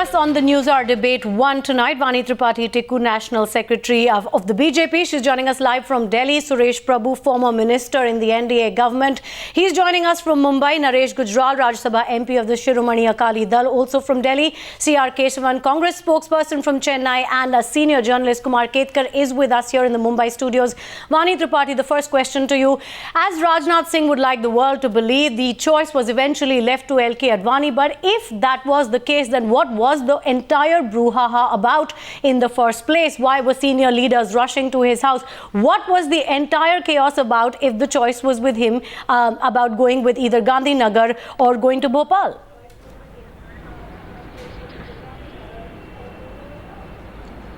us on the News Hour Debate 1 tonight, Vani Tripathi Tikku, National Secretary of the BJP. She's joining us live from Delhi. Suresh Prabhu, former minister in the NDA government. He's joining us from Mumbai. Naresh Gujral, Rajya Sabha MP of the Shiromani Akali Dal, also from Delhi. C.R. Kesavan, Congress spokesperson from Chennai, and a senior journalist, Kumar Ketkar, is with us here in the Mumbai studios. Vani Tripathi, the first question to you. As Rajnath Singh would like the world to believe, the choice was eventually left to L.K. Advani. But if that was the case, then what was the entire brouhaha about in the first place? Why were senior leaders rushing to his house? What was the entire chaos about if the choice was with him about going with either Gandhinagar or going to Bhopal?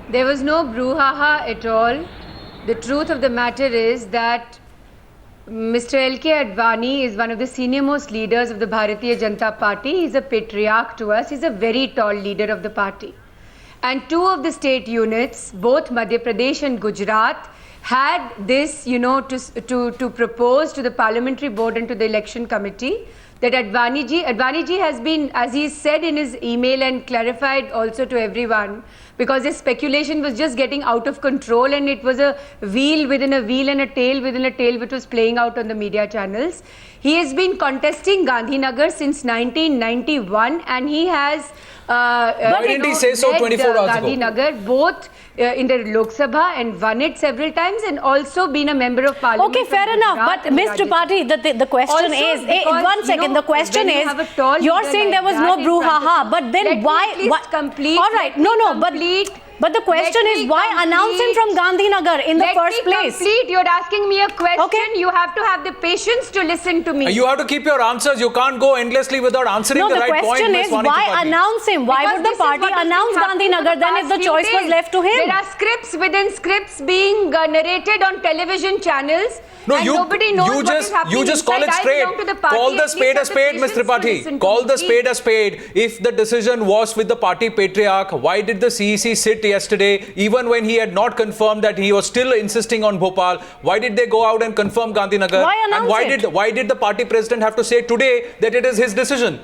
There was no brouhaha at all. The truth of the matter is that Mr. L.K. Advani is one of the senior-most leaders of the Bharatiya Janata Party. He's a patriarch to us. He's a very tall leader of the party. And two of the state units, both Madhya Pradesh and Gujarat, had this, to propose to the parliamentary board and to the election committee that Advani ji has been, as he said in his email and clarified also to everyone, because his speculation was just getting out of control and it was a wheel within a wheel and a tail within a tail which was playing out on the media channels. He has been contesting Gandhinagar since 1991 and he has why didn't he say so 24 hours ago? Gandhinagar both in the Lok Sabha and won it several times and also been a member of parliament. Okay, fair enough. But Ms. Tripathi, the question is, one second, the question is, you're saying there was no brouhaha, but then why? Complete. All right, but the question is, why announce him from Gandhinagar in the first place? You're asking me a question. Okay. You have to have the patience to listen to me. You have to keep your answers. You can't go endlessly without answering the right point. No, the question is, why announce him? Why would the party announce Gandhinagar then if the choice was left to him? There are scripts within scripts being narrated on television channels. No, nobody knows what is happening. You just call it straight. Call the spade a spade, Ms. Tripathi. Call the spade a spade. If the decision was with the party patriarch, why did the CEC sit yesterday, even when he had not confirmed that he was still insisting on Bhopal? Why did they go out and confirm Gandhinagar? Why announce why did the party president have to say today that it is his decision?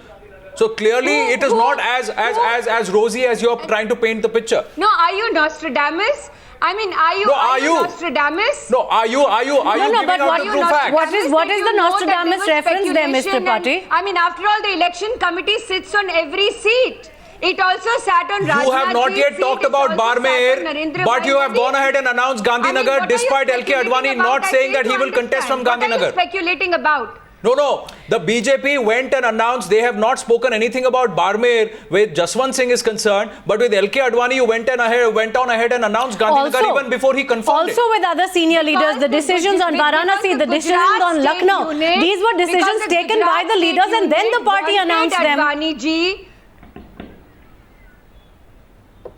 So clearly it is not as rosy as you're trying to paint the picture. No, are you Nostradamus? I mean, are you Nostradamus? No, are you giving out the true facts? What is the Nostradamus reference there, Ms. Tripathi? I mean, after all, the election committee sits on every seat. It also sat on Rajnath. You have not yet talked about Barmer, but you have gone ahead and announced Gandhinagar despite L.K. Advani not saying that he will contest from Gandhinagar. What are you speculating about? No. The BJP went and announced they have not spoken anything about Barmer where Jaswant Singh is concerned, but with L.K. Advani you went on ahead and announced Gandhinagar even before he confirmed it. Also with other senior leaders, the decisions on Varanasi, the decisions on Lucknow, these were decisions taken by the leaders and then the party announced them. Advani ji.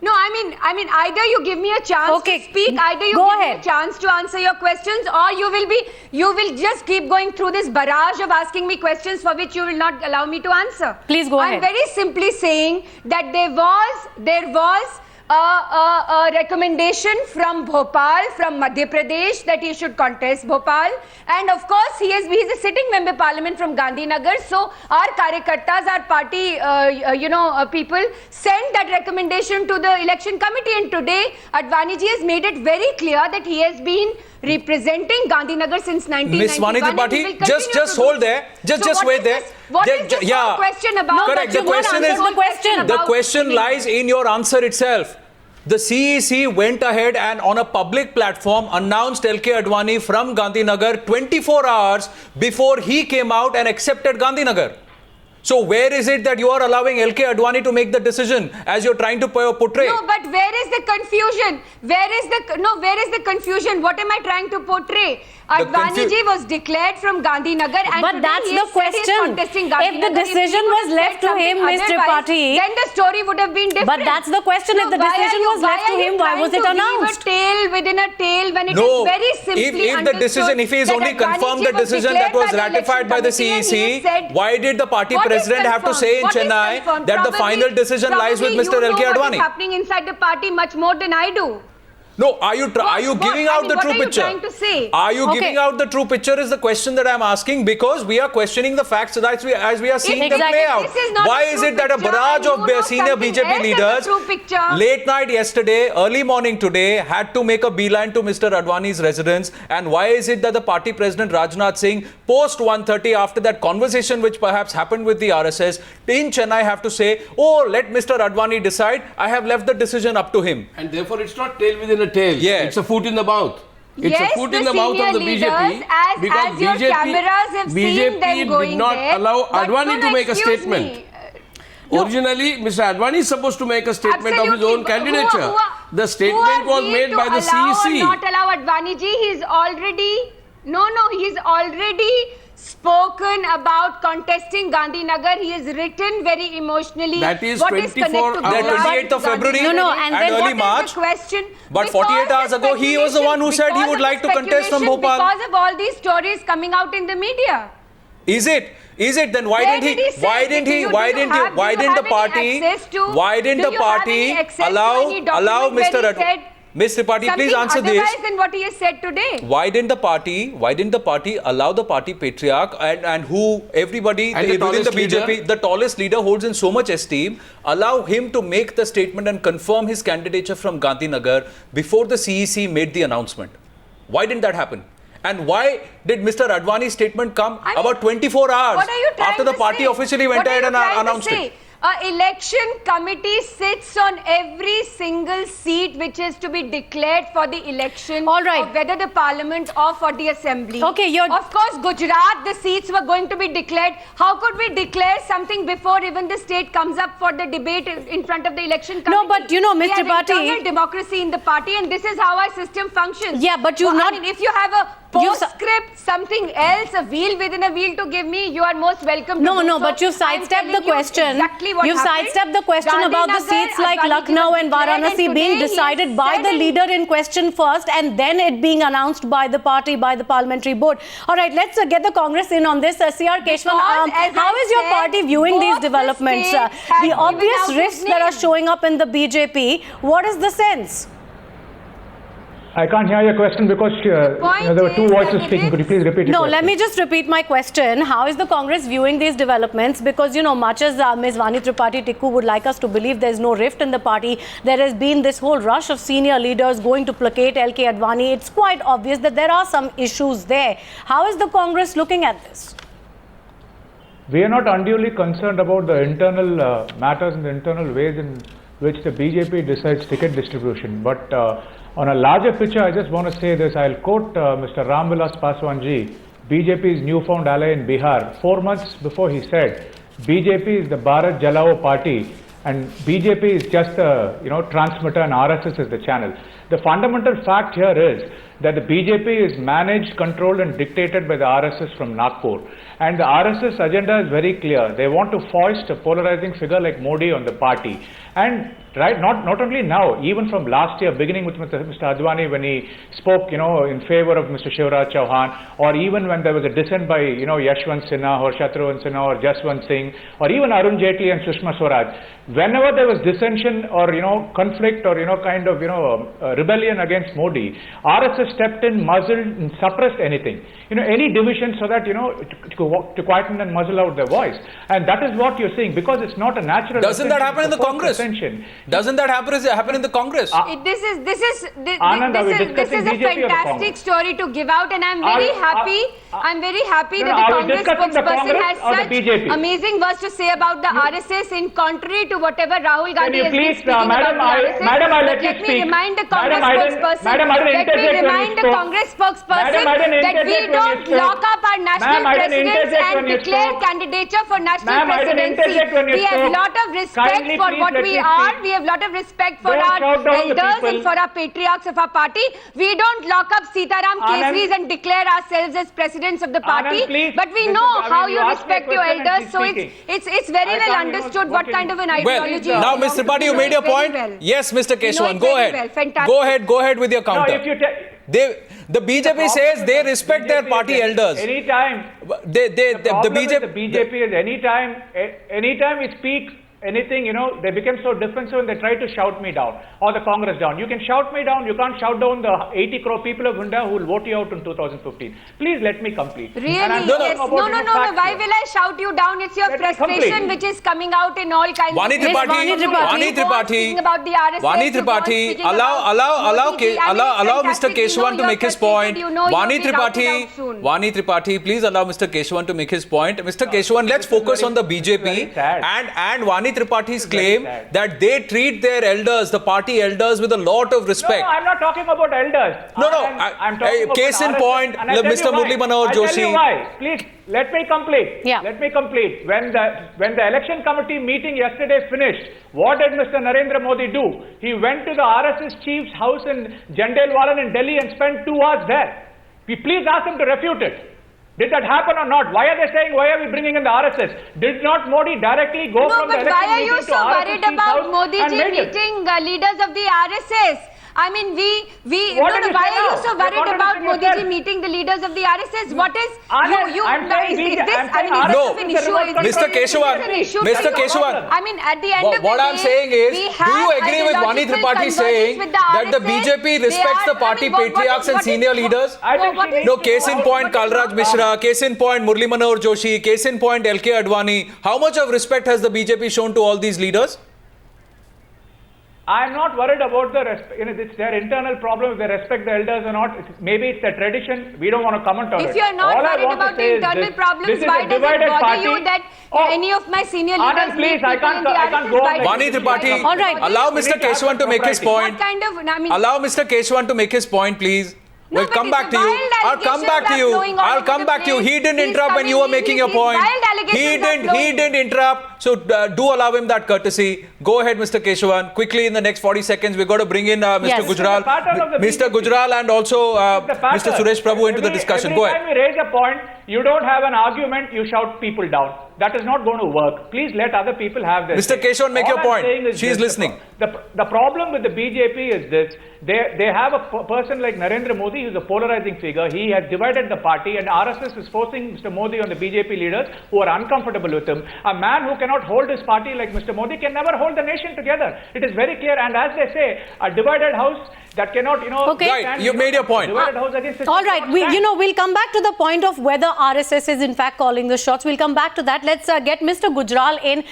No, I mean, either you give me a chance to speak, either you give me a chance to answer your questions, or you will just keep going through this barrage of asking me questions for which you will not allow me to answer. Please go ahead. I'm very simply saying that there was a recommendation from Bhopal, from Madhya Pradesh, that he should contest Bhopal. And of course, he's a sitting member parliament from Gandhinagar. So our Karyakartas, our party, people sent that recommendation to the election committee. And today, Advani ji has made it very clear that he has been representing Gandhinagar since 1991. Miss Vani Tripathi, just hold there. Just wait there. What is this question about? No, correct. The question lies in your answer itself. The CEC went ahead and on a public platform announced L.K. Advani from Gandhinagar 24 hours before he came out and accepted Gandhinagar. So where is it that you are allowing L.K. Advani to make the decision as you're trying to portray? No, but where is the confusion? Where is the confusion? What am I trying to portray? Advani ji was declared from Gandhinagar and but that's the question. If the decision was left to him, Ms. Tripathi, then the story would have been different. But that's the question. If the decision was left to him, why was it announced? A tail within a tail when it is very simply if he has only confirmed the decision that was ratified by the CEC, why did the party president have to say in Chennai that the final decision lies with Mr. L.K. Advani? What is happening inside the party much more than I do. No, are you giving out the true picture? What are you trying to say? Are you giving out the true picture is the question that I'm asking, because we are questioning the facts as we are seeing them play out. Why is it that a barrage of senior BJP leaders late night yesterday, early morning today had to make a beeline to Mr. Advani's residence, and why is it that the party president Rajnath Singh post 1:30 after that conversation which perhaps happened with the RSS in Chennai have to say, oh, let Mr. Advani decide, I have left the decision up to him. And therefore it's not tail within a tail. Yeah. It's a foot in the mouth. It's Yes, a foot in the the mouth of the senior BJP leaders, as your cameras have seen them going did not there. allow But Advani no, to make a excuse statement. me. Originally, Mr. Advani is supposed to make a statement of his Absolutely. own candidature. The Who statement are was we made to by the allow CEC. or not allow Advani ji? He's already he's already spoken about contesting Gandhinagar. He has written very emotionally. That is what is 24 connect to hours. Gujarat 28th of to February Gandhinagar. and and then early What is March. the question? But 48 hours ago, he was the one who said he would like to contest from Bhopal. Because of all these stories coming out in the media. Is it? Then why Where didn't did he he? say Why it? didn't Do he? you- Why do you didn't he? have- Why do you didn't the have any party? access to- Why didn't do the you have party any access to allow any document Mr. where he said Ms. Tripathi, please answer something this. otherwise than what he has said today? Why didn't the party allow the party patriarch and who everybody And the within the tallest BJP, leader? the tallest leader holds in so much esteem, allow him to make the statement and confirm his candidature from Gandhinagar before the CEC made the announcement? Why didn't that happen? And why did Mr. Advani's statement come about 24 hours What are you trying after the to party say? officially went What are ahead you and trying to announced say? it? An election committee sits on every single seat which is to be declared for the election All right. of whether the parliament or for the assembly. Okay, Of course, Gujarat, the seats were going to be declared. How could we declare something before even the state comes up for the debate in front of the election committee? No, but you know, Ms. We have Tripathi- internal democracy in the party, and this is how our system functions. Yeah, but you've not- I mean, if you have a You've s- postscript, something else, a wheel within a wheel to give me, you are most welcome to No, do no, so. but you've I'm sidestepped the telling you question. Exactly what You've happened. sidestepped the question about the Gandhinagar, seats like Advani Lucknow was and declared, Varanasi and being today he decided has by said the in- leader in question first, and then it being announced by the party, by the parliamentary board. All right, let's get the Congress in on this. CR Keshwan, Because, as how I is your said, party viewing these both the developments? states have The given obvious out his rifts that are name. showing up in the BJP, what is the sense? I can't hear your question because point there were two is voices that speaking. it Could you please repeat your No, question? let me just repeat my question. How is the Congress viewing these developments? Because, you know, much as Ms. Vani Tripathi Tikku would like us to believe there's no rift in the party, there has been this whole rush of senior leaders going to placate LK Advani. It's quite obvious that there are some issues there. How is the Congress looking at this? We are not unduly concerned about the internal matters and the internal ways in which the BJP decides ticket distribution. But on a larger picture, I just want to say this. I'll quote Mr. Ramvilas Paswanji, BJP's newfound ally in Bihar, 4 months before he said, BJP is the Bharat Jalao party and BJP is just the transmitter and RSS is the channel. The fundamental fact here is that the BJP is managed, controlled and dictated by the RSS from Nagpur. And the RSS agenda is very clear. They want to foist a polarizing figure like Modi on the party. And not only now, even from last year, beginning with Mr. Advani when he spoke, in favor of Mr. Shivraj Chauhan, or even when there was a dissent by, Yashwant Sinha or Shatrughan Sinha or Jaswant Singh, or even Arun Jaitley and Sushma Swaraj, whenever there was dissension or, conflict or, rebellion against Modi, RSS stepped in, muzzled and suppressed anything, any division so that, to quieten and muzzle out their voice. And that is what you're seeing because it's not a natural. Doesn't that happen in the Congress? Ascension. Doesn't that happen in the Congress? This is Anand, are we a discussing BJP or the fantastic Congress? story to give out, and I'm very happy. I'm very happy that the are we Congress discussing the spokesperson Congress has or the such BJP? amazing words to say about the RSS, in contrary to whatever Rahul Gandhi you has been please, speaking Madam, about the RSS. Madam, I let But you let me speak. remind the Congress Madam, I didn't- spokesperson. Madam, I didn't Let me interject when you remind the spoke. Congress spokesperson Madam, I didn't that we interject when you don't spoke. lock up our national Ma'am, I didn't presidents interject and when you declare spoke. candidature for national Ma'am, I didn't presidency. interject when you We have spoke. a lot of respect Kindly for please what let we me are. speak. We have a lot of respect for Don't our shout down the elders people. and for our patriarchs of our party. We don't lock up Sitaram Anand, Kesris and declare ourselves as presidents of the party. Anand, please, But we this know is- how you you asked me a respect your question and elders. she's So speaking. it's very I well can't, understood what what kind of an Well, ideology. now, belongs Mr. Tripathi, you to. made your Very point. well. Yes, Mr. You know Keshwan, it go very ahead. well. Fantastic. Go ahead with your No, counter. if you The BJP says they respect their party elders. Anytime. The The BJP. BJP is anytime we speak anything, they became so defensive and they tried to shout me down or the Congress down. You can shout me down, you can't shout down the 80 crore people of India who will vote you out in 2015. Please let me complete. Really? And I'm Yes. talking about, No. facts Why here. will I shout you down? It's your Let me frustration complete. which is coming out in all kinds Vani of ways. Tripathi, Speaking about the RSS, Vani you go on Tripathi, speaking allow about Modi ji. I mean, it's allow Mr. fantastic. You Keshavan to know make you're his point. frustrated. You know Vani you'll be routed Tripathi, out soon. Vani Tripathi, please allow Mr. Keshavan to make his point. Mr. Keshavan, let's focus on the BJP very sad. and Vani Tripathi's claim sad. that they treat their elders, the party elders, with a lot of respect. No, I'm not talking about elders. No. I'm talking about Case in RSS, point, and I'll tell Mr. you why. Murli Manohar I'll tell Joshi. you why. Please, let me complete. Yeah. Let me complete. When the election committee meeting yesterday finished, what did Mr. Narendra Modi do? He went to the RSS chief's house in Jandelwalan in Delhi and spent 2 hours there. Please ask him to refute it. Did that happen or not? Why are they saying, why are we bringing in the RSS? Did not Modi directly go No, from the but election why are meeting you to so RSS worried chief's about house Modi and ji make it? meeting leaders of the RSS? I mean, What did you why say are you now? so You're worried about contradicting Modi ji yourself. meeting the leaders of the RSS? What is, I'm saying is this I'm saying an No. issue? Mr. Keshavan, Mr. Keshavan, I mean, at the end of the what day, I'm saying is, we do have you agree with Vani ideological Tripathi convergence saying with that the RSS? BJP They respects are- the party I mean, patriarchs and senior leaders? I think What she is- needs No, to case in go point on. Kalraj Mishra, case in point Murli Manohar Joshi, case in point LK Advani. How much of respect has the BJP shown to all these leaders? I'm not worried about the respect. It's their internal problem if they respect the elders or not. Maybe it's their tradition. We don't want to comment on it. If you're not All I worried want to about say the is internal this. problems, This is why a does it divided bother party. you that any of my senior Anand, leaders please, meet I people can't in the go- I can't RSS? go on Why like does Vani it Tripathi, bother All right. you? allow We Mr. need to have Keshavan to make his propriety. point. What kind of, I mean, Allow Mr. Keshavan to make his point, please. No, We'll but come it's back a to you. wild I'll come allegations back to are you. flowing all I'll over come the back to you. place. He didn't He's interrupt when you were coming, making your these point. wild allegations are He didn't interrupt. So do allow him that courtesy. Go ahead, Mr. Keshavan. Quickly in the next 40 seconds, we've got to bring in Mr. Yes. Gujral, The pattern of the Mr. BJP. Gujral, and also The pattern. Mr. Suresh Prabhu into the discussion. Go Every ahead. time you raise a point, you don't have an argument, you shout people down. That is not going to work. Please let other people have their Mr. say. Keshavan, make All your I'm point. saying is She is this, listening. The problem with the BJP is this. They have a person like Narendra Modi who's a polarizing figure. He has divided the party, and RSS is forcing Mr. Modi on the BJP leaders who are uncomfortable with him. A man who cannot hold his party like Mr. Modi can never hold the nation together. It is very clear. And as they say, a divided house that cannot, Okay. Right, stand, you've made your point. Divided house against system All right, cannot stand. we'll come back to the point of whether RSS is in fact calling the shots. We'll come back to that. Let's get Mr. Gujral in.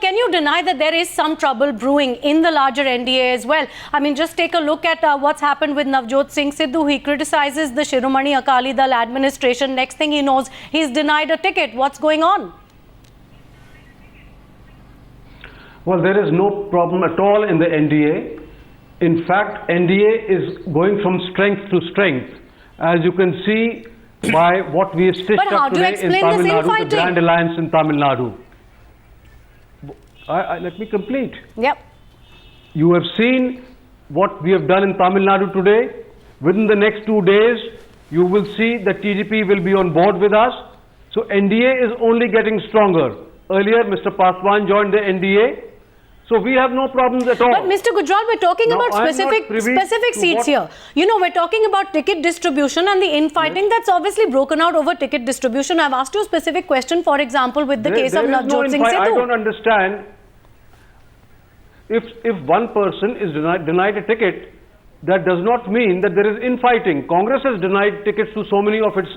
Can you deny that there is some trouble brewing in the larger NDA as well? I mean, just take a look at what's happened with Navjot Singh Sidhu. He criticizes the Shiromani Akali Dal administration. Next thing he knows, he's denied a ticket. What's going on? Well, there is no problem at all in the NDA. In fact, NDA is going from strength to strength. As you can see by what we have stitched But how up do you today in explain Tamil this Nadu, the infighting? Grand Alliance in Tamil Nadu. Let me complete. Yep. You have seen what we have done in Tamil Nadu today. Within the next 2 days, you will see that TDP will be on board with us. So NDA is only getting stronger. Earlier, Mr. Paswan joined the NDA. So we have no problems at all. But Mr. Gujral, we're talking Now, about I'm not specific privy to seats what- here. We're talking about ticket distribution and the infighting that's obviously broken out over ticket distribution. I've asked you a specific question, for example, with the case of There is no Navjot Singh I don't Sidhu. understand. If one person is denied a ticket, that does not mean that there is infighting. Congress has denied tickets to so many of its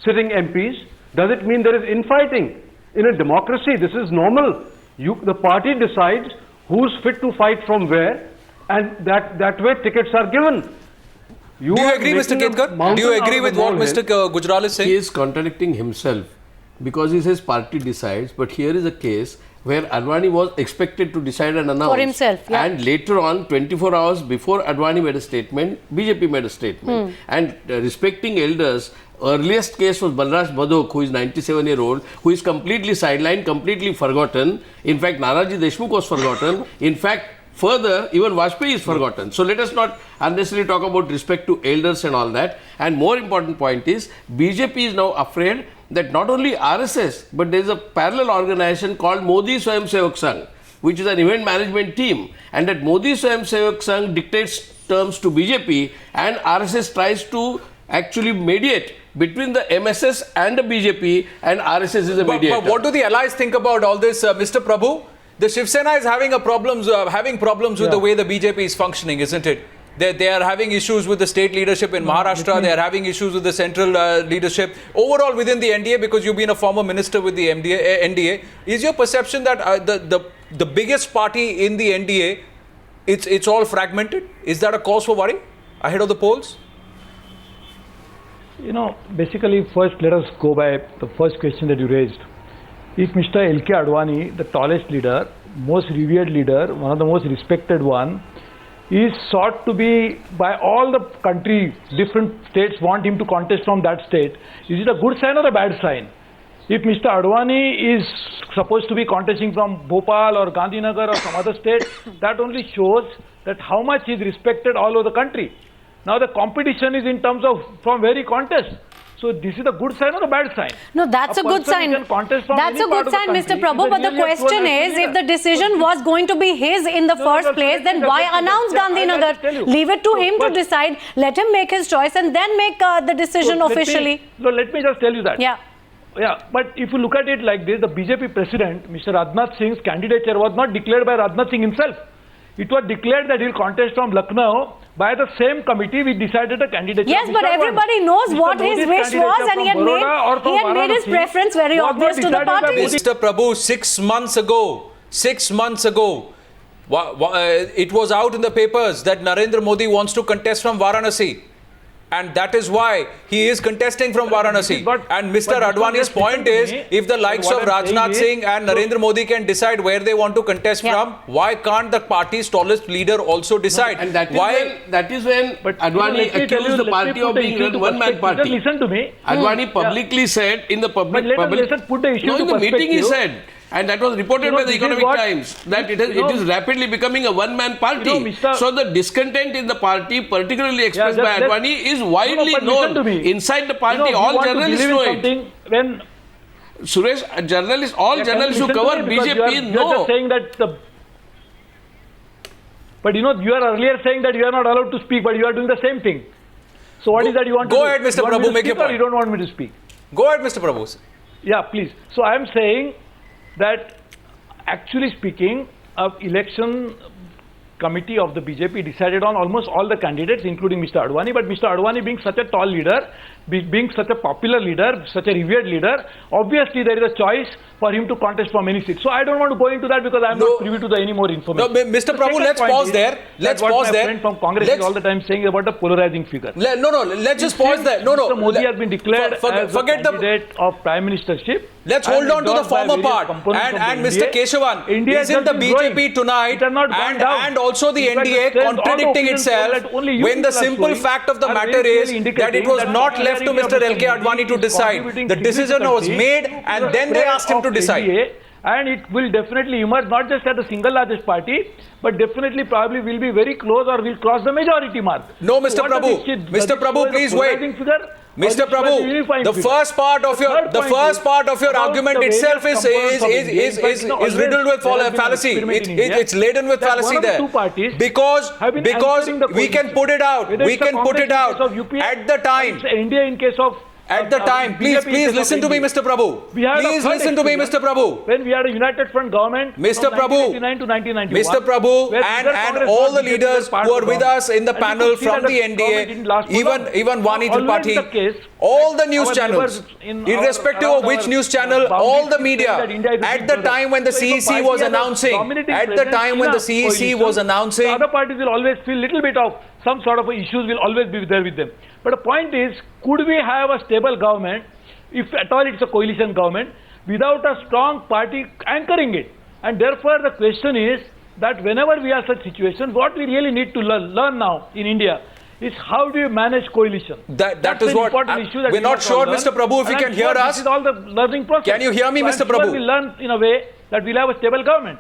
sitting MPs. Does it mean there is infighting? In a democracy, this is normal. The party decides who's fit to fight from where, and that way tickets are given. Do you agree, Mr. Ketkar? Do you agree with what Mr. Gujral is saying? He is contradicting himself because he says party decides, but here is a case where Advani was expected to decide and announce. For himself, yeah. And later on, 24 hours before Advani made a statement, BJP made a statement. And respecting elders, earliest case was Balraj Badok, who is 97-year-old, who is completely sidelined, completely forgotten. In fact, Nanaji Deshmukh was forgotten. In fact, further, even Vajpayee is forgotten. So let us not unnecessarily talk about respect to elders and all that. And more important point is, BJP is now afraid that not only RSS, but there is a parallel organization called Modi Swayam Sevak Sangh, which is an event management team. And that Modi Swayam Sevak Sangh dictates terms to BJP, and RSS tries to actually mediate between the MSS and the BJP, and RSS is a mediator. But what do the allies think about all this, Mr. Prabhu? The Shiv Sena is having problems with the way the BJP is functioning, isn't it? They are having issues with the state leadership in Maharashtra. They are having issues with the central leadership. Overall, within the NDA, because you've been a former minister with the NDA, is your perception that the biggest party in the NDA, it's all fragmented? Is that a cause for worry ahead of the polls? You know, basically, first let us go by the first question that you raised. If Mr. L.K. Advani, the tallest leader, most revered leader, one of the most respected one, is sought to be by all the country, different states want him to contest from that state, is it a good sign or a bad sign? If Mr. Advani is supposed to be contesting from Bhopal or Gandhinagar or some other state, that only shows that how much he is respected all over the country. Now the competition is in terms of from where he contests. So this is a good sign or a bad sign? No, that's a good sign. That's a good sign, Mr. Prabhu. But the question is, if the decision was going to be his in the first place, then why announce Gandhinagar? Leave it to him to decide. Let him make his choice and then make the decision officially. Let me just tell you that. Yeah. Yeah, but if you look at it like this, the BJP president, Mr. Rajnath Singh's candidature was not declared by Rajnath Singh himself. It was declared that he will contest from Lucknow by the same committee which decided a candidature. Yes, but everybody knows what his wish was, and he had made his preference very obvious to the party. Mr. Prabhu, 6 months ago, it was out in the papers that Narendra Modi wants to contest from Varanasi. And that is why he is contesting from Varanasi. And Mr. Advani's point is, if the likes of Rajnath Singh and Narendra Modi can decide where they want to contest from, why can't the party's tallest leader also decide? And that is when Advani accused the party of being a one-man party. Just listen to me. Advani publicly said in the meeting he said, and that was reported by the Economic Times, that it is rapidly becoming a one-man party. So the discontent in the party, particularly expressed by Advani, is widely known. Inside the party, all journalists know it. Suresh, all journalists who cover BJP know. Just saying that but you are earlier saying that you are not allowed to speak, but you are doing the same thing. So what is that you want to do? Go ahead, Mr. Prabhu, make your point. You don't want me to speak? Go ahead, Mr. Prabhu. Yeah, please. So I am saying that actually speaking, election committee of the BJP decided on almost all the candidates, including Mr. Advani. But Mr. Advani being such a tall leader, being such a popular leader, such a revered leader, obviously there is a choice for him to contest from any seat. So I don't want to go into that because I am not privy to any more information. No, Mr. Prabhu, let's pause there. Let's pause there. Friend from Congress is all the time saying about the polarizing figure. Let's just pause there. Mr. Modi has been declared as the candidate of Prime Ministership. Let's hold on to the former part. And Mr. Keshavan, isn't the BJP tonight and also the NDA contradicting itself when the simple fact of the matter is that it was not left to Mr. L.K. Advani to decide. The decision was made and then they asked him to decide. And it will definitely emerge not just as the single largest party, but definitely probably will be very close or will cross the majority mark. No, Mr. Prabhu. Mr. Prabhu, please wait. Mr. Prabhu, the first part of your argument itself is riddled with fallacy. It's laden with fallacy there. Because we can put it out. We can put it out at the time. India in case of at the time, please listen to me, Mr. Prabhu. Please listen to me, Mr. Prabhu. When we had a united front government, Mr. Prabhu, 1989 to 1991, Mr. Prabhu, and all the leaders who are with us in the panel from the NDA, even Vani Tripathi, all the news channels, irrespective of which news channel, all the media, at the time when the CEC was announcing, other parties will always feel little bit of some sort of issues will always be there with them. But the point is, could we have a stable government, if at all it's a coalition government, without a strong party anchoring it? And therefore the question is that whenever we have such situations, what we really need to learn now in India is how do you manage coalition? That is what we're not sure, Mr. Prabhu, if you can hear us. This is all the learning process. Can you hear me, Mr. Prabhu? We learn in a way that we'll have a stable government.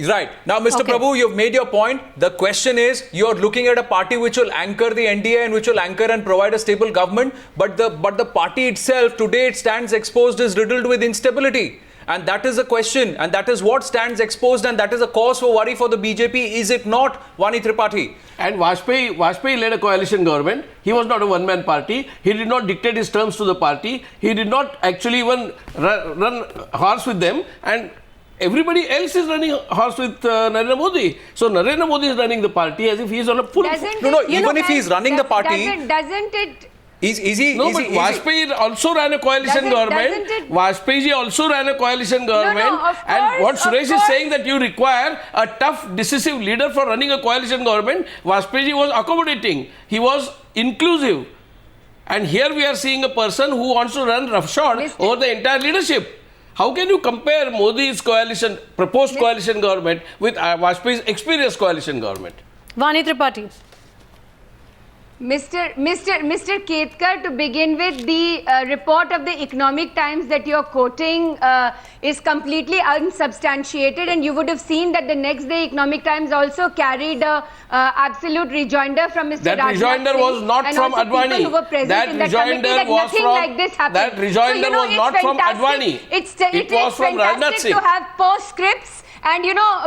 Right. Now, Mr. Prabhu, you've made your point. The question is, you're looking at a party which will anchor the NDA and which will anchor and provide a stable government. But the party itself, today it stands exposed, is riddled with instability. And that is the question. And that is what stands exposed. And that is a cause for worry for the BJP. Is it not, Vani Tripathi? And Vajpayee led a coalition government. He was not a one-man party. He did not dictate his terms to the party. He did not actually even run horse with them. And Everybody else is running horse with Narendra Modi. So Narendra Modi is running the party as if he is on a full. Even if he is running the party, doesn't it? is he? No, but Vajpayee also ran a coalition government. Vajpayee also ran a coalition government. of And course, what Suresh of is course. saying that you require a tough, decisive leader for running a coalition government. Vajpayee was accommodating. He was inclusive. And here we are seeing a person who wants to run roughshod over the entire leadership. How can you compare Modi's coalition, proposed coalition government with Vajpayee's experienced coalition government? Vani Tripathi. Mr. Ketkar, to begin with, the report of the Economic Times that you're quoting is completely unsubstantiated, and you would have seen that the next day Economic Times also carried a absolute rejoinder from Mr. That Rajnath rejoinder Singh was not and from also people Advani. who were present That in that committee, rejoinder that was nothing from like this happened. that rejoinder was it's not from fantastic. Advani. It was is from Rajnath fantastic Singh. to have postscripts and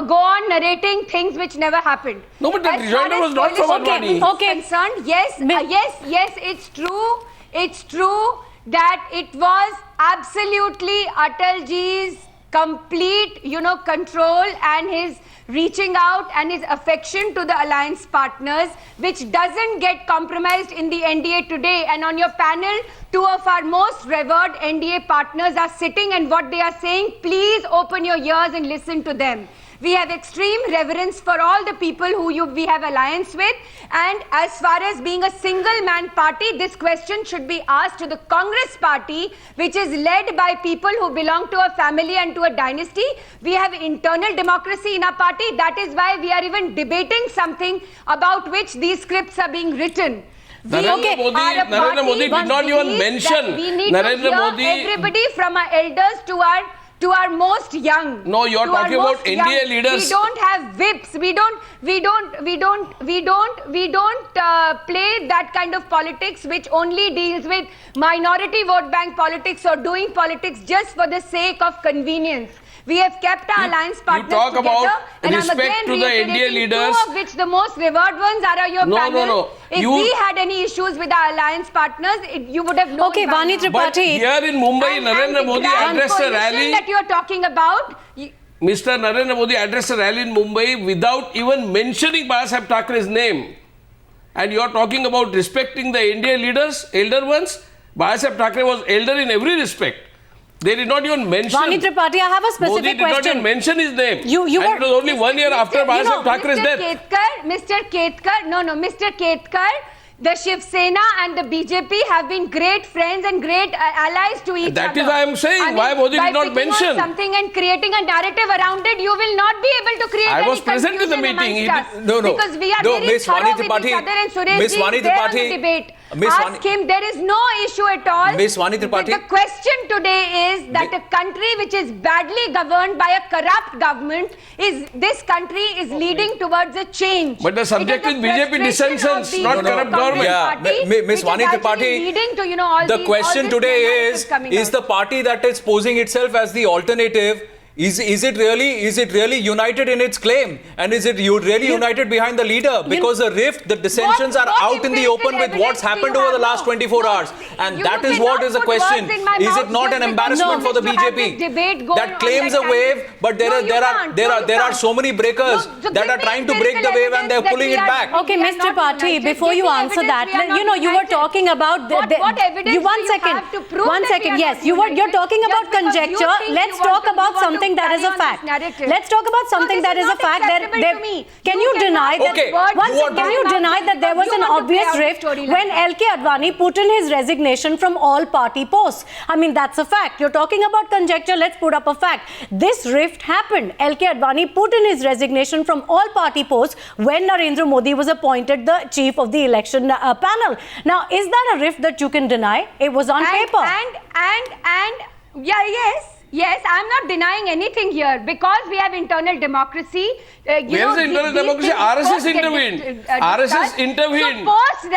go on narrating things which never happened. No, but that As far rejoinder as was not from coalition Advani. Okay. is concerned, yes, it's true. It's true that it was absolutely Atalji's complete, control and his reaching out and his affection to the alliance partners, which doesn't get compromised in the NDA today. And on your panel, two of our most revered NDA partners are sitting, and what they are saying, please open your ears and listen to them. We have extreme reverence for all the people who we have alliance with, and as far as being a single man party, this question should be asked to the Congress party, which is led by people who belong to a family and to a dynasty. We have internal democracy in our party. That is why we are even debating something about which these scripts are being written. Narendra Modi did not even mention We need Narendra to hear Modi. everybody from our elders to our most young. No, you are to our talking about most NDA young. leaders. We don't have whips. We don't play that kind of politics which only deals with minority vote bank politics or doing politics just for the sake of convenience. We have kept our alliance partners talk together, about and I'm respect again to the NDA reiterating leaders. two of which the most revered ones are your panel. No. If we had any issues with our alliance partners, you would have known. Okay, by Vani now. But Tripathi. here in Mumbai, Narendra Modi addressed a rally. That you are talking about. Mr. Narendra Modi addressed a rally in Mumbai without even mentioning Babasaheb Thackeray's name. And you are talking about respecting the NDA leaders, elder ones. Babasaheb Thackeray was elder in every respect. They did not even mention. Vani Tripathi, I have a specific Modi did not question. even mention his name. You and were- it was only 1 year after Babasaheb Thackeray's death. Mr. Ketkar, the Shiv Sena and the BJP have been great friends and great allies to each other. That is why I am saying, why Modi did not by picking on mention. something and creating a narrative around it, you will not be able to create I any was present in the confusion meeting. amongst us. No. Because we are No, very Miss thorough Vani with Tripathi- each other, and Suresh Miss ji Vani is there on the Tripathi- debate. Miss Ask Vani- him, there is no issue at all. Miss Vani Tripathi- The question today is that a country which is badly governed by a corrupt government, this country is leading towards a change. But the subject It is BJP frustration dissensions, of the not Congress corrupt government. Yeah, party, Miss which is Vani actually Tripathi, leading to, all the these- question all this today narrative coming is out. the party that is posing itself as the alternative, is it really united in its claim, and is it really united behind the leader? Because the rift, the dissensions are What out in the empirical open with what's evidence do happened you over the have last now? 24 No, hours, and you that is cannot what is the put question. words in my Is mouth it not just an because embarrassment you for the wish to have BJP this debate going that on claims that a wave, time? but No, you can't. there are so many breakers So that give are me trying to break the empirical wave and they're evidence pulling that it we are- back. Okay, we are Mr. not Tripathi, united. before Give you me answer evidence that, we are not you were united. talking about What evidence do one you second. have to prove One that we second. are Yes, not you're united? talking Just about because you conjecture. think Let's you want talk to- about you want to something that carry is a on this fact. narrative. Let's talk about something this that is is a not fact. acceptable to me. Can You you cannot deny that? Okay, One you second, can you deny that there was You an want to play obvious out a rift story like when that. LK Advani put in his resignation from all party posts? I mean, that's a fact. You're talking about conjecture. Let's put up a fact. This rift happened. LK Advani put in his resignation from all party posts when Narendra Modi was appointed the chief of the election panel. Now, is that a rift that you can deny? It was on paper. Yes, I'm not denying anything here because we have internal democracy. Where's the internal democracy? RSS intervened. RSS intervened. So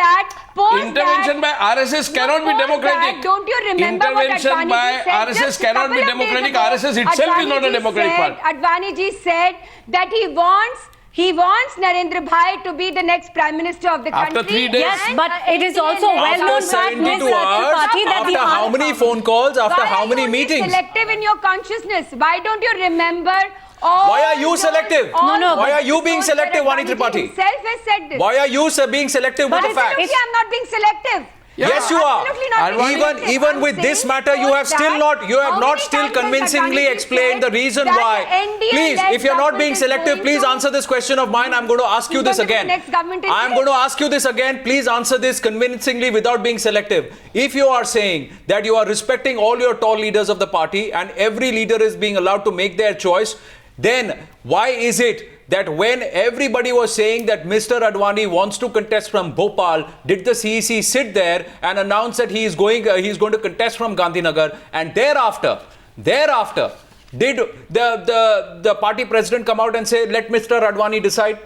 post Intervention by RSS cannot be democratic. Don't you remember Intervention what Advani by ji said? RSS Just a cannot be couple of days democratic. ago, RSS itself is not a Advani ji democratic said- party. Advani ji said that he wants He wants Narendra Bhai to be the next Prime Minister of the country. After 3 days. Yes, And, but it is also well known After fact, 72 Mr. hours, Tripathi, that after the how many phone calls, after Why how many are you meetings? selective in your consciousness? Why don't you remember all Why are you those- selective? all No, Why those are you being those selective, that Vani Tripathi? himself has said this. Why are you being selective But with the facts? Absolutely, I'm not being selective. Yes, you are. Absolutely not being selective. Even I'm with this saying matter, you have that still not, you have how not many still times has convincingly Advani explained the said reason that why. the NDA Please, led if you're not government being is selective, going please to- answer this question of mine. I'm going to ask you this Going to be the again. next government in I'm place. going to ask you this again. Please answer this convincingly without being selective. If you are saying that you are respecting all your tall leaders of the party and every leader is being allowed to make their choice, then why is it that when everybody was saying that Mr. Advani wants to contest from Bhopal, did the CEC sit there and announce that he is going to contest from Gandhinagar, and thereafter, did the party president come out and say, let Mr. Advani decide?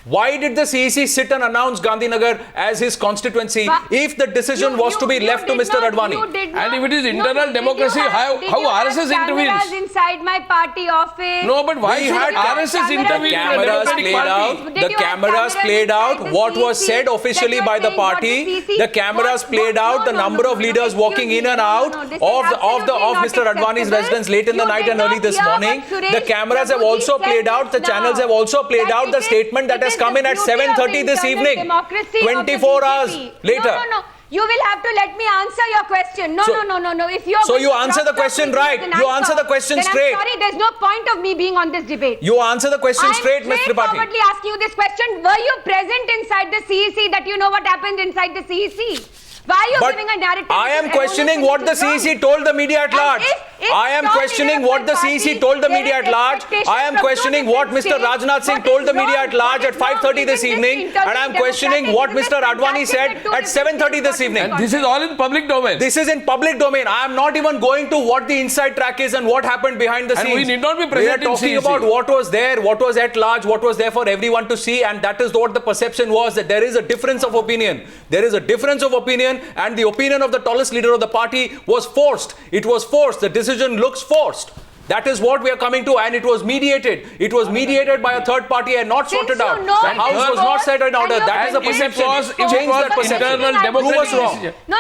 Why did the CEC sit and announce Gandhinagar as his constituency But if the decision was to be left to did Mr. not- Advani? you did And if it is no, internal did democracy, you have- how did you have RSS intervenes? cameras inside my party office? No, but why We should had RSS cameras intervene in a Cameras democratic played party? out. Did The you have cameras cameras played out inside the what was CEC said officially that you by are the saying what party. CEC The cameras played out the number of leaders walking in and out This is of absolutely Mr. not Advani's acceptable. residence late in the You night did and early not this hear what morning. Suresh The cameras have Prabhuji also said played out. The just channels now. have also played That out it the is- statement that it has is come the in at beauty of the 7:30 this internal evening. democracy of the 24 hours BJP. later. No. You will have to let me answer your question. No. If you're So going you to answer the cross-talk question with me right. as an You anchor, answer the question then straight. I'm sorry, there's no point of me being on this debate. You answer the question straight, Ms. Tripathi. I'm straightforwardly asking you this question. Were you present inside the CEC that you know what happened inside the CEC? Why are you But giving a narrative? I which am is questioning erroneous what and the which is wrong? CEC told the media at And large. if I am some questioning leader what of the the CEC party, told the there media is at large. expectation I am from questioning two what Mr. different Rajnath Singh states. told the What is media wrong? at large What at is wrong? 5:30 this Isn't evening, this and I am questioning internal what Mr. democratic? Advani Isn't said it two at 7:30 this different evening. states? And this is all in public domain. This is in public domain. I am not even going to what the inside track is and what happened behind the And scenes. we need not be We present are in talking CEC. about what was there, what was at large, what was there for everyone to see, and that is what the perception was, that there is a difference of opinion. There is a difference of opinion, and the opinion of the tallest leader of the party was forced. It was forced. The decision looks forced. That is what we are coming to, and it was mediated. It was mediated by a third party and not Since sorted you out. know The it house is was not forced set in order. and That is the you're perception. if it Change was that perception. internal Prove us democratic wrong. decision. No.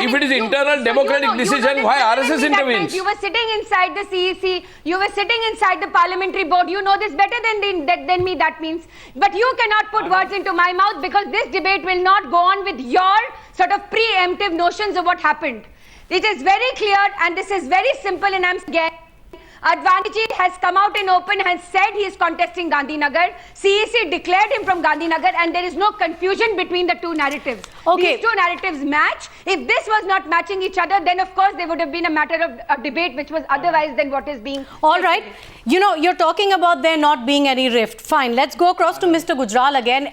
If it is internal democratic decision, why RSS intervenes? You were sitting inside the CEC. You were sitting inside the parliamentary board. You know this better than me, that means. But you cannot put words into my mouth, because this debate will not go on with your sort of preemptive notions of what happened. It is very clear, and this is very simple, and I'm again. Advaniji has come out in open, has said he is contesting Gandhinagar. CEC declared him from Gandhinagar, and there is no confusion between the two narratives. Okay. These two narratives match. If this was not matching each other, then of course there would have been a matter of a debate which was otherwise than what is being. All right. You know, you're talking about there not being any rift. Fine. Let's go across to Mr. Gujral again.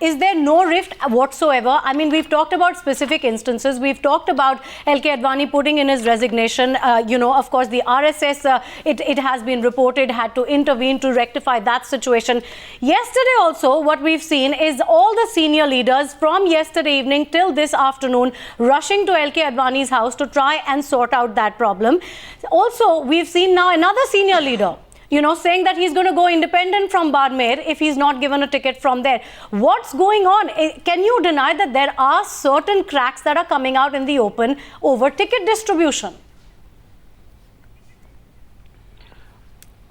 Is there no rift whatsoever? I mean, we've talked about specific instances. We've talked about LK Advani putting in his resignation. Of course, the RSS, it has been reported, had to intervene to rectify that situation. Yesterday also, what we've seen is all the senior leaders from yesterday evening till this afternoon rushing to LK Advani's house to try and sort out that problem. Also, we've seen now another senior leader, saying that he's going to go independent from Barmer if he's not given a ticket from there. What's going on? Can you deny that there are certain cracks that are coming out in the open over ticket distribution?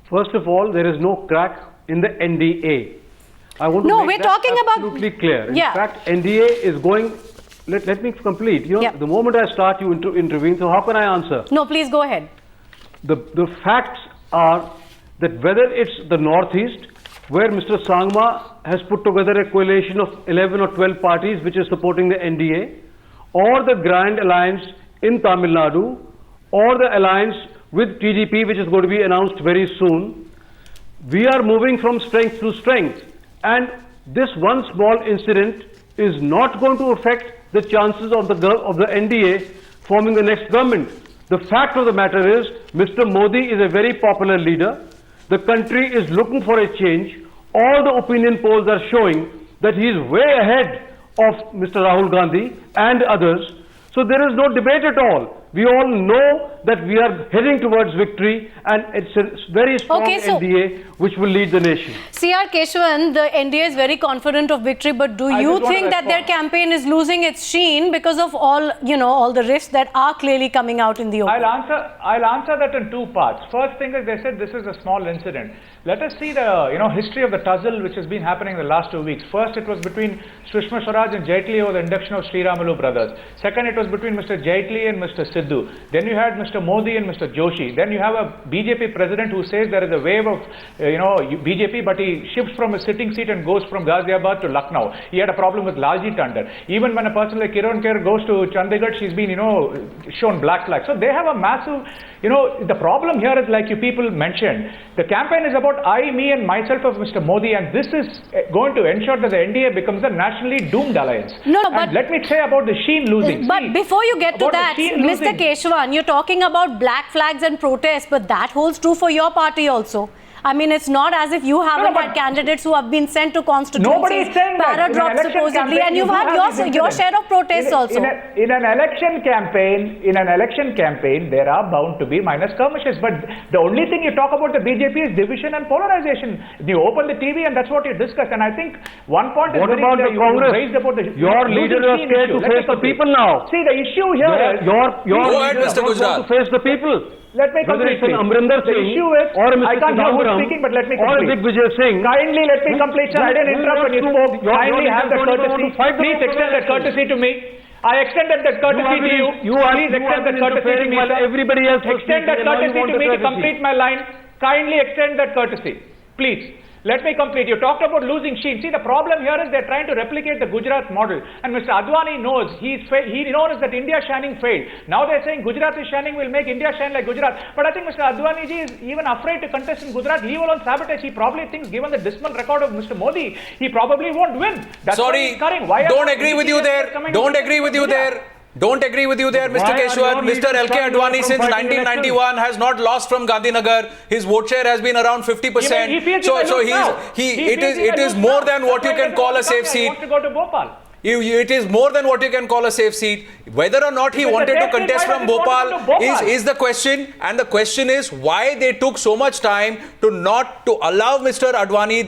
First of all, there is no crack in the NDA. I want to No, make we're that talking about- absolutely clear. In Yeah. fact, NDA is going. Let me complete. Yeah. The moment I start, you intervene. So how can I answer? No, please go ahead. The facts are that whether it's the Northeast, where Mr. Sangma has put together a coalition of 11 or 12 parties which is supporting the NDA, or the Grand Alliance in Tamil Nadu, or the alliance with TDP, which is going to be announced very soon, we are moving from strength to strength. And this one small incident is not going to affect the chances of the NDA forming the next government. The fact of the matter is, Mr. Modi is a very popular leader. The country is looking for a change. All the opinion polls are showing that he is way ahead of Mr. Rahul Gandhi and others. So there is no debate at all. We all know that we are heading towards victory, and it's a very strong Okay, so- NDA which will lead the nation. C.R. Keshavan, the NDA is very confident of victory, but do I you just want to think that their respond. campaign is losing its sheen because of all, all the rifts that are clearly coming out in the open? I'll answer that in two parts. First thing is, they said this is a small incident. Let us see the history of the tussle which has been happening in the last 2 weeks. First, it was between Sushma Swaraj and Jaitley over the induction of Sri Ramalu brothers. Second, it was between Mr. Jaitley and Mr. Sidhu. Then you had Mr. Modi and Mr. Joshi. Then you have a BJP president who says there is a wave of BJP, but he shifts from his sitting seat and goes from Ghaziabad to Lucknow. He had a problem with Laji Tandon. Even when a person like Kiran Kher goes to Chandigarh, she's been shown black flag. So they have a massive, the problem here is, like you people mentioned, the campaign is about I, me and myself of Mr. Modi, and this is going to ensure that the NDA becomes a nationally doomed alliance. No, and but- let me say about the Sheen losing. But See, before you get to about the that, Sheen Mr. losing- Keshavan, you're talking about black flags and protests, but that holds true for your party also. I mean, it's not as if you haven't but had candidates who have been sent to constituencies, Nobody is saying that. In an para-dropped election supposedly, campaign, and you've you had have these your incidents. share of protests also. In an election campaign, there are bound to be minor skirmishes. But the only thing you talk about the BJP is division and polarization. You open the TV and that's what you discuss. And I think one point is What very about clear. the You Congress? raised about the Your losing leaders are Sheen scared issue. to Let me face the complete. people now. See, the issue here is... Your Go ahead, leaders Mr. don't Gujarat. want to face the people. Let me Whether complete. it's an please. Amrinder The Singh issue is, or a Mr. I can't hear who's Chidambaram speaking, but let me or a complete. Digvijay Singh. Kindly let me complete, sir. I didn't interrupt when you spoke. Kindly have the courtesy. Please extend that courtesy to me. I extended that courtesy to you. Please extend that courtesy to me, while sir. everybody else was Extend that speaking, and now you courtesy want to the me to courtesy. complete my line. Kindly extend that courtesy. Please. Let me complete. You talked about losing Sheen. See, the problem here is they're trying to replicate the Gujarat model. And Mr. Advani knows, he knows that India shining failed. Now they're saying Gujarat is shining, will make India shine like Gujarat. But I think Mr. Advani ji is even afraid to contest in Gujarat, leave alone sabotage. He probably thinks, given the dismal record of Mr. Modi, he probably won't win. That's why Sorry, he's scurrying. Why are don't not agree with you BJP there. coming Don't to agree with you Gujarat? there. Don't agree with you there, Mr. Why are Keshwar. your Mr. leaders LK running Advani from since fighting 1991 has not lost from Gandhinagar. His vote share has been around 50%. He feels So he will lose now. it is more than what you can call a safe seat. He wants to go to Bhopal. It is more than what you can call a safe seat. Whether or not he If it's a wanted to safe seat, contest why from does he want to go to Bhopal Bhopal? is the question. And the question is why they took so much time to not to allow Mr. Advani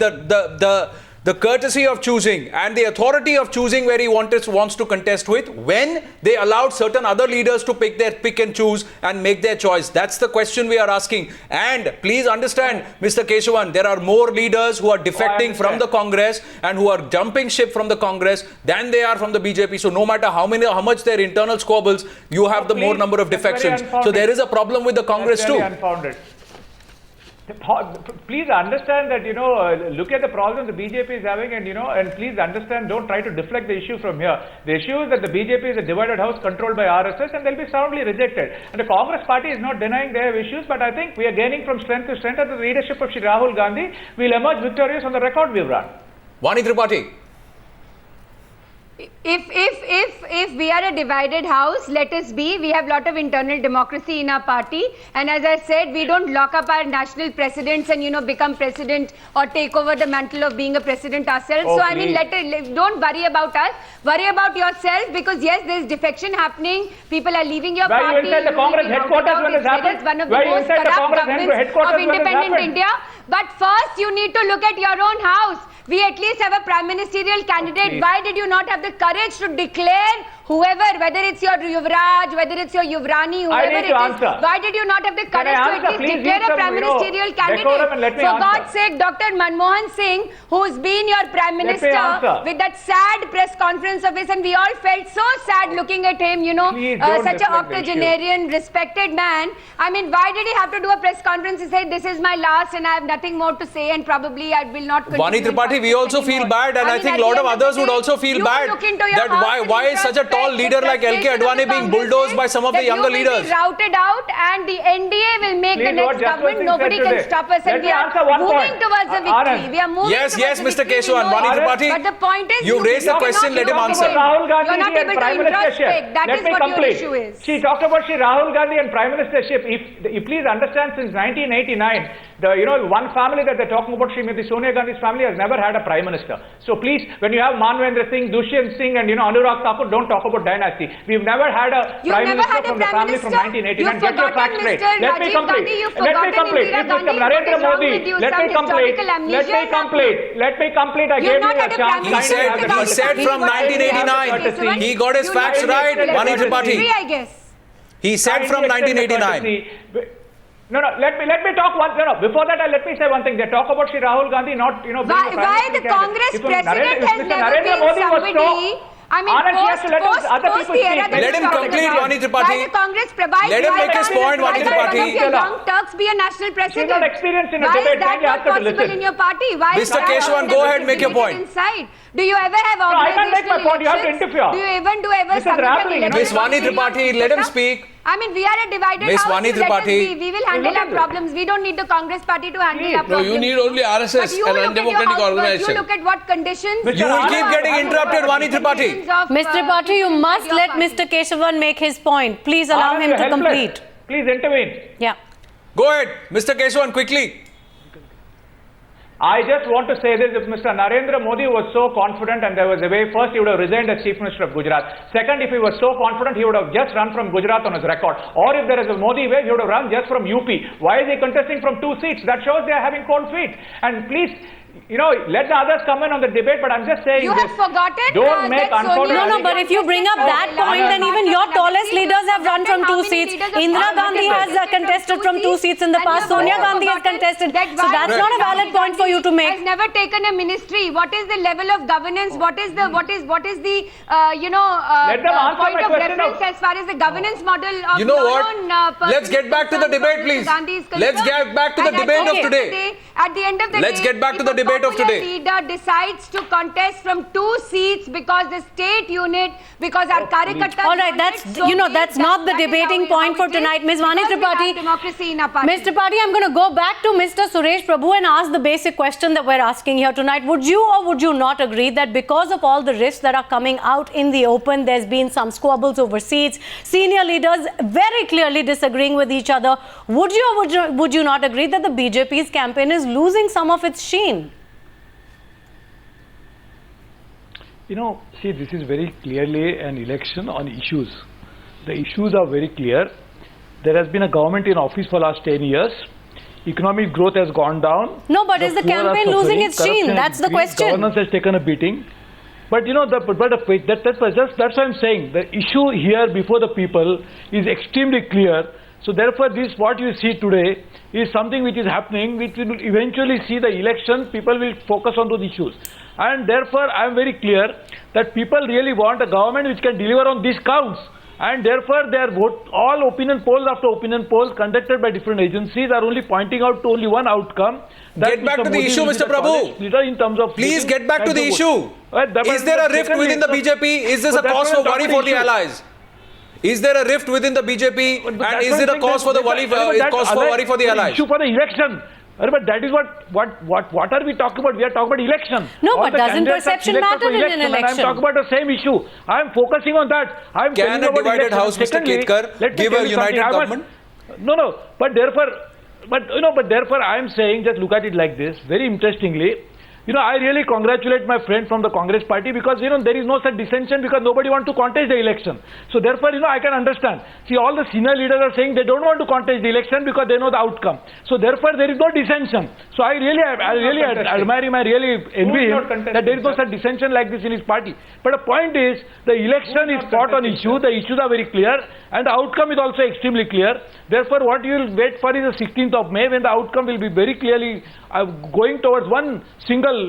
the courtesy of choosing and the authority of choosing where he wants to contest with, when they allowed certain other leaders to pick and choose and make their choice. That's the question we are asking. And please understand, Mr. Keshavan, there are more leaders who are defecting from the Congress and who are jumping ship from the Congress than they are from the BJP. So no matter how much their internal squabbles, you have the more Please, number of that's very defections. So unfounded. there is a problem with the Congress That's too. very unfounded. Please understand that, look at the problem the BJP is having and please understand, don't try to deflect the issue from here. The issue is that the BJP is a divided house controlled by RSS and they'll be soundly rejected. And the Congress party is not denying they have issues, but I think we are gaining from strength to strength under the leadership of Shri Rahul Gandhi. We'll emerge victorious on the record we've run. Vani Tripathi. If we are a divided house, let us be. We have a lot of internal democracy in our party, and as I said, we don't lock up our national presidents and become president or take over the mantle of being a president ourselves. Oh, so I mean, please. don't worry about us. Worry about yourself, because yes, there is defection happening. People are leaving your Were you party. inside the Congress being headquarters routed when out. this happened? It's one of Were the you most inside the corrupt Congress governments headquarters of when this independent happened? India. But first, you need to look at your own house. We at least have a prime ministerial candidate. please. Why did you not have the courage to declare whoever, whether it's your Yuvraj, whether it's your Yuvrani, whoever need it to is, answer. why did you not have the Can I courage to answer? at least Please declare use a some, prime ministerial decorum and let me candidate? For answer. God's sake, Dr. Manmohan Singh, who's been your prime Let me minister, answer. with that sad press conference of his, and we all felt so sad looking at him, Please don't such an deflect the issue. octogenarian, respected man. I mean, why did he have to do a press conference? He said, this is my last and I have nothing more to say, and probably I will not continue. Vani in Tripathi, we politics also feel anymore. bad, and I mean, think at a lot the of end the others would day, also feel you bad look into your that house why and is such a tall introspect. leader like The LK frustration of Advani the being Congress bulldozed is by some of the that younger you will leaders? be routed out, and the NDA will make the Please, what next Jaswant government. Singh Nobody said can today. stop us, Let and me we are answer one moving point. towards a victory. Anand. We are moving Yes, towards yes, a Mr. victory. We Keshavan, know Vani it. Tripathi, But the point is, you raised the cannot question, let him look answer. away. Rahul Gandhi You're not and able to Prime Ministership. introspect. That Let is me what your complete. issue is. She talked about Shri Rahul Gandhi and Prime Ministership. If you please understand, since 1989, one family that they're talking about, Srimati Sonia Gandhi's family, has never had a prime minister. So please, when you have Manvendra Singh, Dushyant Singh, and Anurag Thakur, don't talk about dynasty. We've never had a prime minister from the family from 1989. Get your facts straight. Let me complete. If Mr. Narendra Modi, let me complete. I gave you a chance. He said from 1989. He got his facts right, Vani Tripathi. He said from 1989. No, let me talk one. Before that, let me say one thing. They talk about Shri Rahul Gandhi not, Why the Congress president has never been somebody? I mean, Let him complete, Vani Tripathi. Let him make his point, Vani Tripathi. Young Turks be a national president. She's not experienced in a Why debate. is that not possible in your party? Why is Mr. that Keshavan, not go ahead, make your point. Inside? Do you ever have No, I can't make my organizational point. You have to elections? interfere. Do you even do ever This is submit happening, an Miss election? Vani Tripathi, let him speak. I mean, we are a divided Miss house. Vani so let us Tripathi. be. We will handle our problems. We don't need the Congress party to handle our No, problems. you need only But RSS, you an look at your undemocratic house work, organization. You look at what conditions. You will keep getting interrupted, Vani Tripathi. Mr. Tripathi, you must let Mr. Keshavan make his point. Please allow him to complete. Please intervene. Yeah. Go ahead, Mr. Keshavan, quickly. I just want to say this, if Mr. Narendra Modi was so confident and there was a way, first he would have resigned as Chief Minister of Gujarat. Second, if he was so confident, he would have just run from Gujarat on his record. Or if there is a Modi wave, he would have run just from UP. Why is he contesting from 2 seats? That shows they are having cold feet. And please, let the others come in on the debate, but I'm just saying You have forgotten Don't make that Sonia unfortunate... No, but if you bring up that point, then even your tallest leaders have run from 2 seats. Indira Gandhi has contested from 2 seats in the past. Sonia Gandhi has contested. So that's not a valid point for you to make. Has never taken a ministry. What is the level of governance? What is the Let them answer point my of question reference as far as the governance model of You know your what? own Let's get back to the debate, please. Let's get back to the debate of today. At the end of the Let's day, get back to the if a debate of popular today. leader decides to contest from 2 seats because the state unit, because our karyakartas... All right, that's not the debating point for tonight. Ms. Vani Tripathi, democracy in our party. Ms. Tripathi, I'm going to go back to Mr. Suresh Prabhu and ask the basic question that we're asking here tonight. Would you or would you not agree that because of all the risks that are coming out in the open, there's been some squabbles over seats, senior leaders very clearly disagreeing with each other, would you or would you not agree that the BJP's campaign is losing some of its sheen? See, this is very clearly an election on issues. The issues are very clear. There has been a government in office for the last 10 years. Economic growth has gone down. No, but is the poor are campaign losing suffering. its sheen? Corruption has That's the increased. question. Governance has taken a beating. But that's what I'm saying. The issue here before the people is extremely clear. So therefore, what you see today is something which is happening, which will eventually see the election, people will focus on those issues. And therefore, I am very clear that people really want a government which can deliver on these counts. And therefore, all opinion polls after opinion polls conducted by different agencies are only pointing out to only one outcome. Get back to the issue, Mr. Prabhu. In terms of Please get back to the issue. Is there a rift within the BJP? Is this a cause for worry for the allies? Is there a rift within the BJP and is it a cause for worry for the allies? Issue for the election. But that is what are we talking about? We are talking about election. No, but doesn't perception matter in an election? I am talking about the same issue. I am focusing on that. Can a divided house, Mr. Ketkar, give a united government? No. But therefore, I am saying, just look at it like this. Very interestingly, I really congratulate my friend from the Congress party because, there is no such dissension because nobody wants to contest the election. So therefore, I can understand. See, all the senior leaders are saying they don't want to contest the election because they know the outcome. So therefore, there is no dissension. So I really admire him, I really envy him that there is no such dissension like this in his party. But the point is, the election is fought on issue, the issues are very clear and the outcome is also extremely clear. Therefore, what you will wait for is the 16th of May when the outcome will be very clearly going towards one single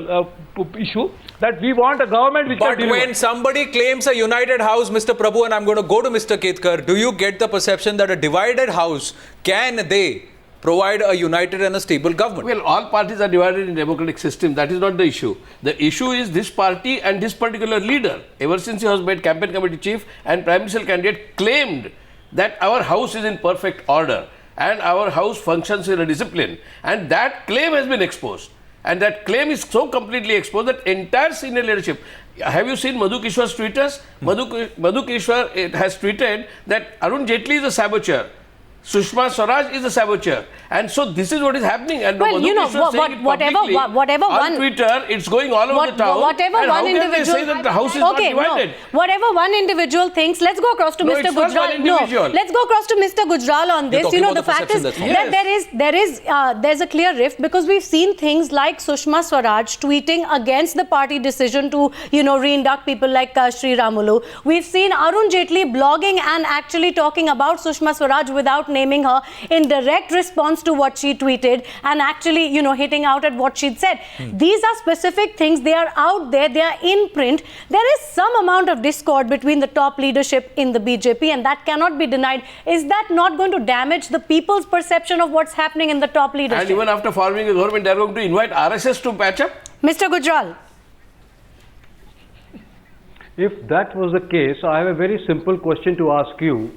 issue that we want a government which But can deliver. when somebody claims a united house, Mr. Prabhu, and I'm going to go to Mr. Ketkar, do you get the perception that a divided house, can they provide a united and a stable government? Well, all parties are divided in democratic system. That is not the issue. The issue is this party and this particular leader. Ever since he was made campaign committee chief and prime minister candidate claimed that our house is in perfect order and our house functions in a discipline. And that claim has been exposed. And that claim is so completely exposed that entire senior leadership. Have you seen Madhu Kishwar's tweeters? Madhu Kishwar has tweeted that Arun Jaitley is a saboteur. Sushma Swaraj is a saboteur. And so this is what is happening. And Well, you know, Madhu Krishna saying it publicly whatever on one... Twitter, it's going all over the town. Whatever and one how can individual... they say that the house is not divided? No. Whatever one individual thinks, let's go across to No, Mr. it's not one Gujral. individual. Let's go across to Mr. Gujral on this. talking You know, about the the fact is perception that there's a clear rift because we've seen things like Sushma Swaraj tweeting against the party decision to, reinduct people like Sri Ramulu. We've seen Arun Jaitley blogging and actually talking about Sushma Swaraj without naming her in direct response to what she tweeted and actually, hitting out at what she'd said. These are specific things. They are out there. They are in print. There is some amount of discord between the top leadership in the BJP and that cannot be denied. Is that not going to damage the people's perception of what's happening in the top leadership? And even after forming a government, they are going to invite RSS to patch up? Mr. Gujral. If that was the case, I have a very simple question to ask you.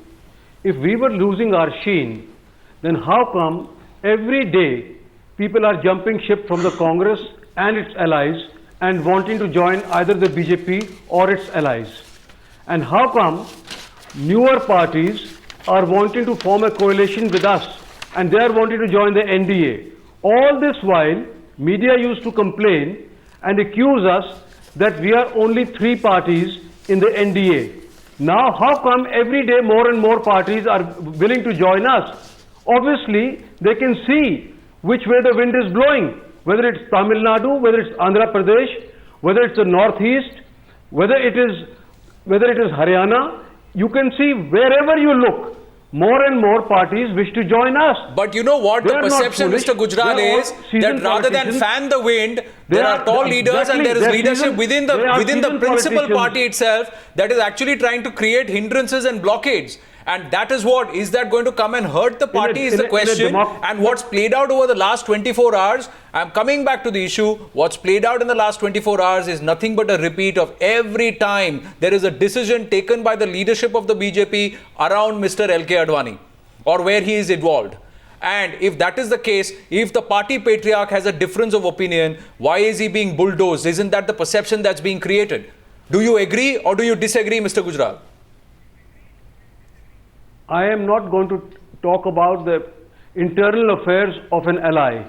If we were losing our sheen, then how come every day people are jumping ship from the Congress and its allies and wanting to join either the BJP or its allies? And how come newer parties are wanting to form a coalition with us and they are wanting to join the NDA? All this while, media used to complain and accuse us that we are only 3 parties in the NDA. Now, how come every day more and more parties are willing to join us? Obviously, they can see which way the wind is blowing, whether it's Tamil Nadu, whether it's Andhra Pradesh, whether it's the Northeast, whether it is Haryana. You can see wherever you look, more and more parties wish to join us. But you know what the perception, Mr. Gujral, is that rather than fan the wind, there are tall leaders and there is leadership within the principal party itself that is actually trying to create hindrances and blockades. And that is what, is that going to come and hurt the party is the question. And what's played out over the last 24 hours, I'm coming back to the issue, what's played out in the last 24 hours is nothing but a repeat of every time there is a decision taken by the leadership of the BJP around Mr. LK Advani or where he is involved. And if that is the case, if the party patriarch has a difference of opinion, why is he being bulldozed? Isn't that the perception that's being created? Do you agree or do you disagree, Mr. Gujral? I am not going to talk about the internal affairs of an ally,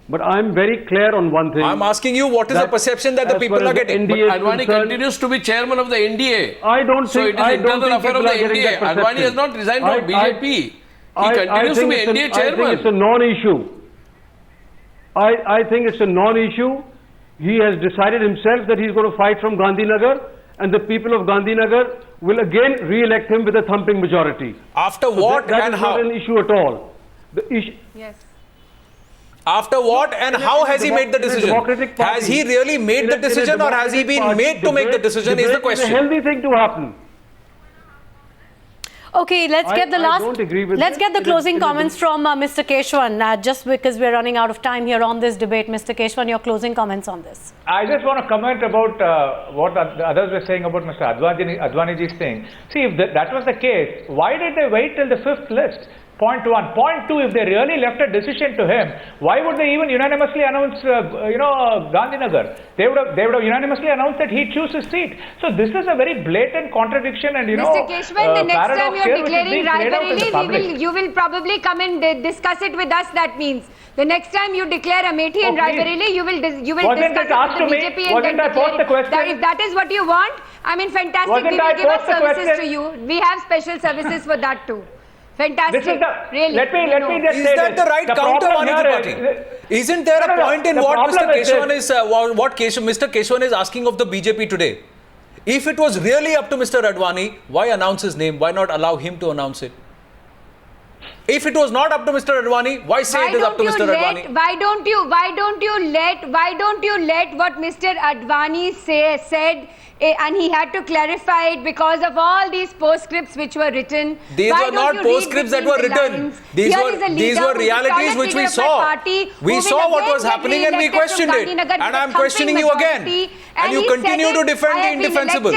but I am very clear on one thing. I'm asking you, what is the perception that the people are getting? But Advani continues to be chairman of the NDA. I don't so think. it is I internal don't think affair of the people are getting NDA. that Advani has not resigned from BJP. He continues to be NDA chairman. I think it's a non-issue. I think it's a non-issue. He has decided himself that he's going to fight from Gandhinagar, and the people of Gandhinagar will again re-elect him with a thumping majority. After what that and is how? not an issue at all. The issue. Yes. After what and how has he made the decision? Has he really made the decision or has he been made to make the decision is the question. It's a healthy thing to happen. Okay, let's get the closing comments from Mr. Keshwan, just because we're running out of time here on this debate. Mr. Keshwan, your closing comments on this. I just want to comment about what the others were saying about Mr. Advaniji's thing. See, if that was the case, why did they wait till the 5th list? Point 1. Point 2, if they really left a decision to him, why would they even unanimously announce, Gandhinagar? They would have unanimously announced that he'd choose his seat. So this is a very blatant contradiction and, Mr. Keshwan, the next time you are declaring Raebareli, you will probably come and discuss it with us, that means. The next time you declare Amethi and Raebareli, you will discuss it with the BJP and then declare it. If that is what you want, I mean, fantastic, we will give us services to you. We have special services for that too. Fantastic. Really. Let me just say is that the right counter, Vani Tripathi? Isn't there a point in what Mr. Keshwan is asking of the BJP today? If it was really up to Mr. Advani, why announce his name? Why not allow him to announce it? If it was not up to Mr. Advani, why say it is up to Mr. Advani? Why don't you let what Mr. Advani said, and he had to clarify it because of all these postscripts which were written. These were not postscripts that were written. These were realities which we saw. We saw what was happening and we questioned it. And I'm questioning you again. And you continue to defend the indefensible.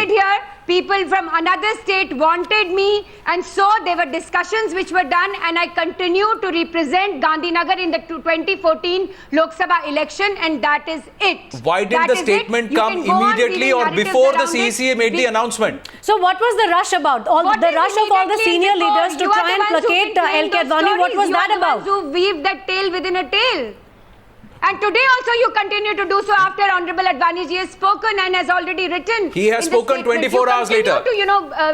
people from another state wanted me, and so there were discussions which were done, and I continue to represent Gandhinagar in the 2014 Lok Sabha election, and that is it. Why didn't the statement come immediately or before the CEC made the announcement? So what was the rush about? The rush of all the senior leaders to try and placate LK Advani, what was that about? You are the ones who weave that tale within a tale. And today also you continue to do so after Honorable Advani ji has spoken and has already written. He has spoken 24 hours later.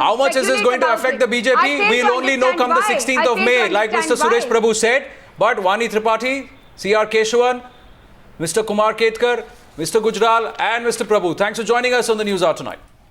How much is this going to affect the BJP? We'll only know come the 16th of May, like Mr. Suresh Prabhu said. But Vani Tripathi, C.R. Keshavan, Mr. Kumar Ketkar, Mr. Gujral and Mr. Prabhu, thanks for joining us on the News Hour tonight.